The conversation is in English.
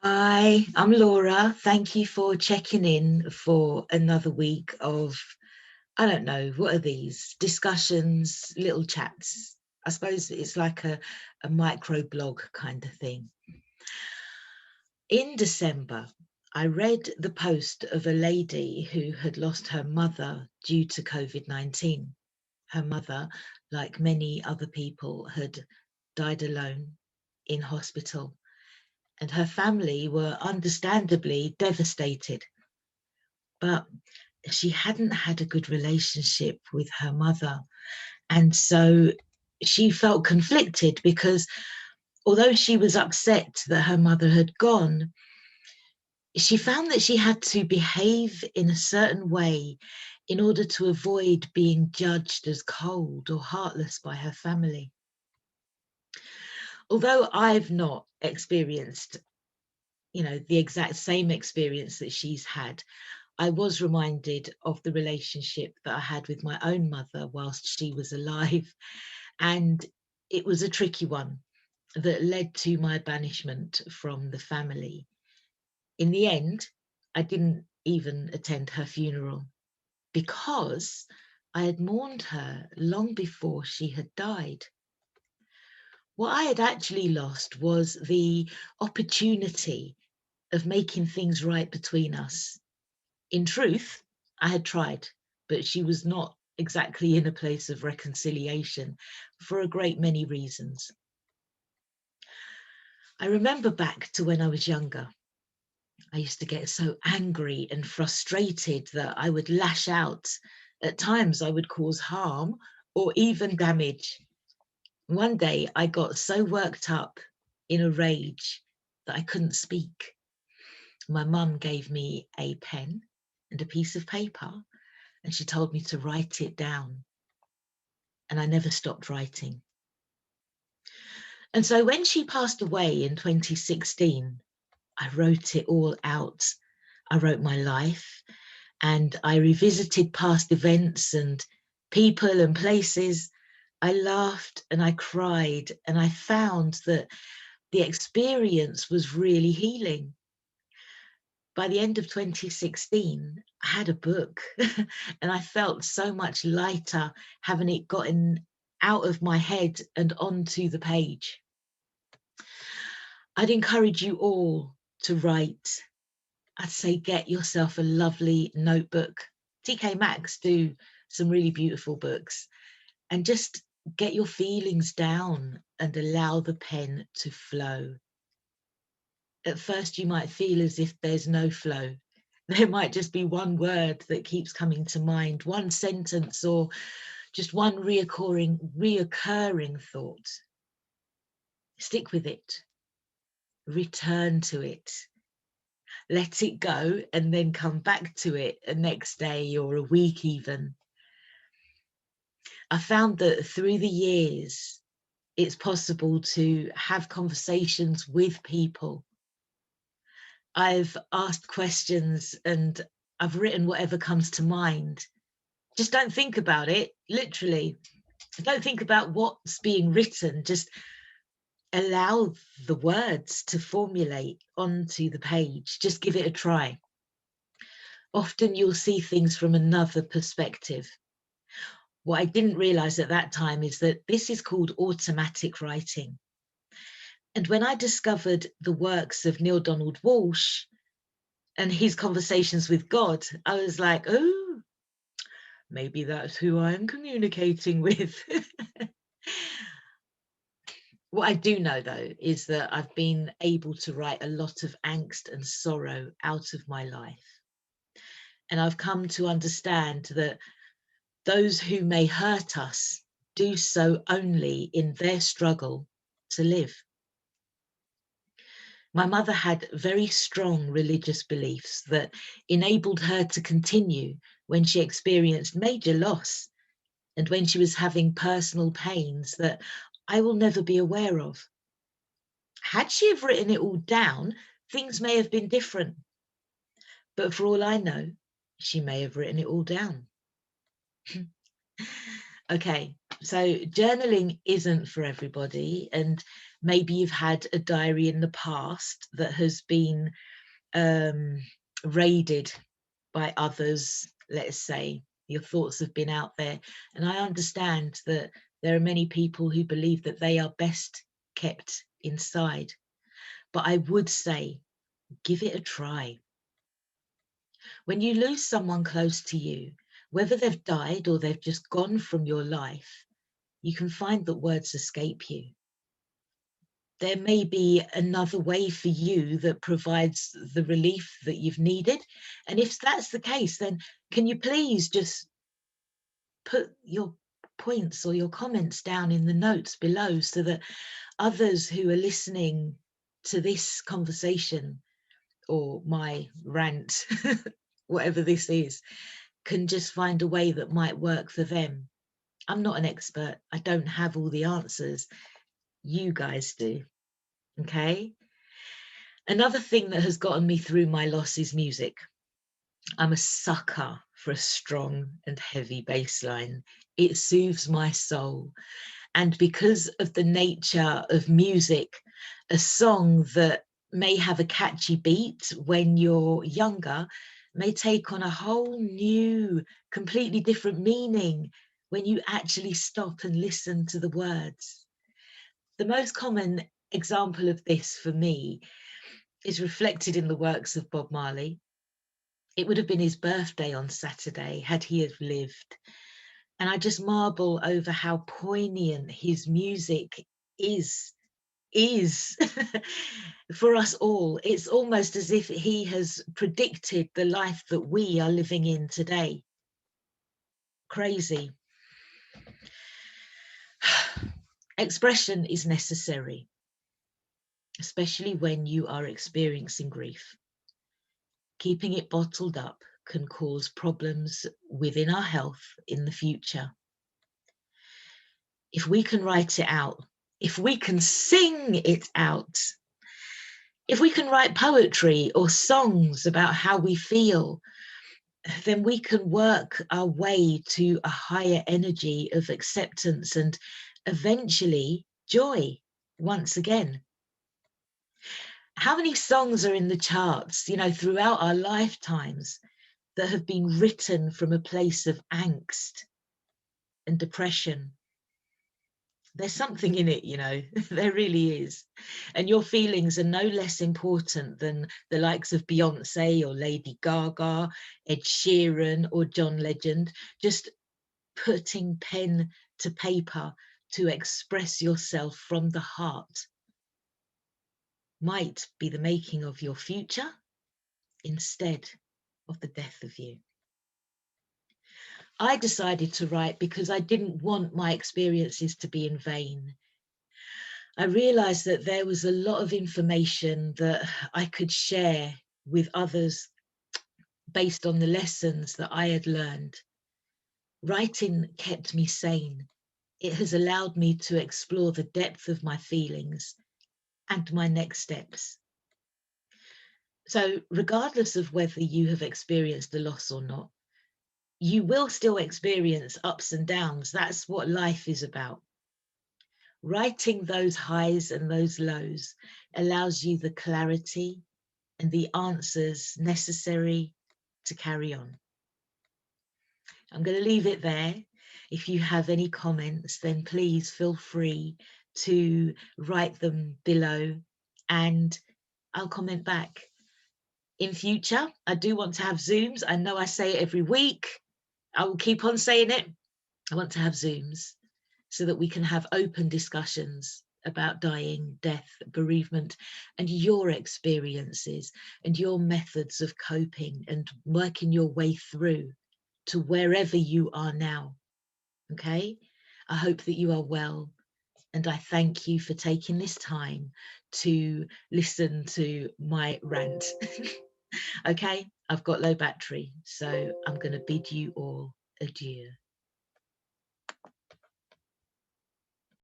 Hi, I'm Laura. Thank you for checking in for another week of, I don't know, what are these? Discussions, little chats. I suppose it's like a micro blog kind of thing. In December, I read the post of a lady who had lost her mother due to COVID-19. Her mother, like many other people, had died alone in hospital, and her family were understandably devastated. But she hadn't had a good relationship with her mother. And so she felt conflicted because although she was upset that her mother had gone, she found that she had to behave in a certain way in order to avoid being judged as cold or heartless by her family. Although I've not experienced, the exact same experience that she's had, I was reminded of the relationship that I had with my own mother whilst she was alive. And it was a tricky one that led to my banishment from the family. In the end, I didn't even attend her funeral because I had mourned her long before she had died. What I had actually lost was the opportunity of making things right between us. In truth, I had tried, but she was not exactly in a place of reconciliation for a great many reasons. I remember back to when I was younger. I used to get so angry and frustrated that I would lash out. At times, I would cause harm or even damage. One day, I got so worked up in a rage that I couldn't speak. My mum gave me a pen and a piece of paper, and she told me to write it down. And I never stopped writing. And so when she passed away in 2016, I wrote it all out. I wrote my life and I revisited past events and people and places. I laughed and I cried, and I found that the experience was really healing. By the end of 2016, I had a book and I felt so much lighter having it gotten out of my head and onto the page. I'd encourage you all to write. I'd say get yourself a lovely notebook. TK Maxx do some really beautiful books, and just get your feelings down and allow the pen to flow. At first, you might feel as if there's no flow. There might just be one word that keeps coming to mind, one sentence, or just one reoccurring thought. Stick with it. Return to it. Let it go and then come back to it the next day or a week even. I found that through the years, it's possible to have conversations with people. I've asked questions and I've written whatever comes to mind. Just don't think about it, literally. Don't think about what's being written. Just allow the words to formulate onto the page. Just give it a try. Often you'll see things from another perspective. What I didn't realize at that time is that this is called automatic writing. And when I discovered the works of Neale Donald Walsch and his conversations with God, I was like, oh, maybe that's who I'm communicating with. What I do know, though, is that I've been able to write a lot of angst and sorrow out of my life. And I've come to understand that those who may hurt us do so only in their struggle to live. My mother had very strong religious beliefs that enabled her to continue when she experienced major loss and when she was having personal pains that I will never be aware of. Had she have written it all down, things may have been different. But for all I know, she may have written it all down. Okay, so journaling isn't for everybody, and Maybe you've had a diary in the past that has been raided by others, let's say. Your thoughts have been out there. And I understand that there are many people who believe that they are best kept inside. But I would say, give it a try. When you lose someone close to you, whether they've died or they've just gone from your life, you can find that words escape you. There may be another way for you that provides the relief that you've needed. And if that's the case, then can you please just put your points or your comments down in the notes below so that others who are listening to this conversation or my rant, whatever this is, can just find a way that might work for them. I'm not an expert. I don't have all the answers. You guys do, okay? Another thing that has gotten me through my loss is music. I'm a sucker for a strong and heavy bass line. It soothes my soul. And because of the nature of music, a song that may have a catchy beat when you're younger may take on a whole new, completely different meaning when you actually stop and listen to the words. The most common example of this for me is reflected in the works of Bob Marley. It would have been his birthday on Saturday had he have lived. And I just marvel over how poignant his music is for us all. It's almost as if he has predicted the life that we are living in today. Crazy. Expression is necessary, especially when you are experiencing grief. Keeping it bottled up can cause problems within our health in the future. If we can write it out, if we can sing it out, if we can write poetry or songs about how we feel, then we can work our way to a higher energy of acceptance and eventually joy once again. How many songs are in the charts, you know, throughout our lifetimes that have been written from a place of angst and depression? There's something in it, you know, there really is. And your feelings are no less important than the likes of Beyonce or Lady Gaga, Ed Sheeran or John Legend. Just putting pen to paper to express yourself from the heart might be the making of your future instead of the death of you. I decided to write because I didn't want my experiences to be in vain. I realized that there was a lot of information that I could share with others based on the lessons that I had learned. Writing kept me sane. It has allowed me to explore the depth of my feelings and my next steps. So regardless of whether you have experienced a loss or not, you will still experience ups and downs. That's what life is about. Writing those highs and those lows allows you the clarity and the answers necessary to carry on. I'm going to leave it there. If you have any comments, then please feel free to write them below and I'll comment back. In future, I do want to have Zooms. I know I say it every week. I will keep on saying it. I want to have Zooms so that we can have open discussions about dying, death, bereavement, and your experiences and your methods of coping and working your way through to wherever you are now. Okay? I hope that you are well. And I thank you for taking this time to listen to my rant. Okay, I've got low battery, so I'm going to bid you all adieu.